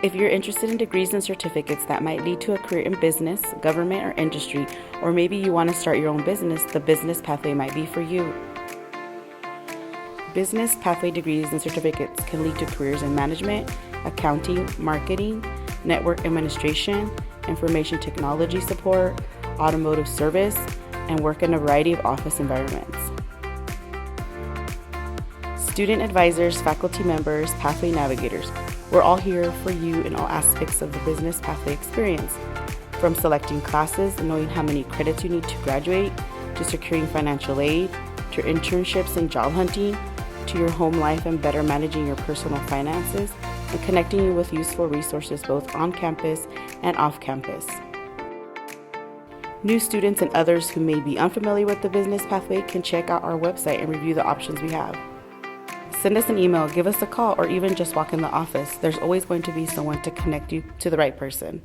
If you're interested in degrees and certificates that might lead to a career in business, government, or industry, or maybe you want to start your own business, the business pathway might be for you. Business pathway degrees and certificates can lead to careers in management, accounting, marketing, network administration, information technology support, automotive service, and work in a variety of office environments. Student advisors, faculty members, pathway navigators, we're all here for you in all aspects of the business pathway experience, from selecting classes and knowing how many credits you need to graduate, to securing financial aid, to internships and job hunting, to your home life and better managing your personal finances, and connecting you with useful resources both on campus and off campus. New students and others who may be unfamiliar with the business pathway can check out our website and review the options we have. Send us an email, give us a call, or even just walk in the office. There's always going to be someone to connect you to the right person.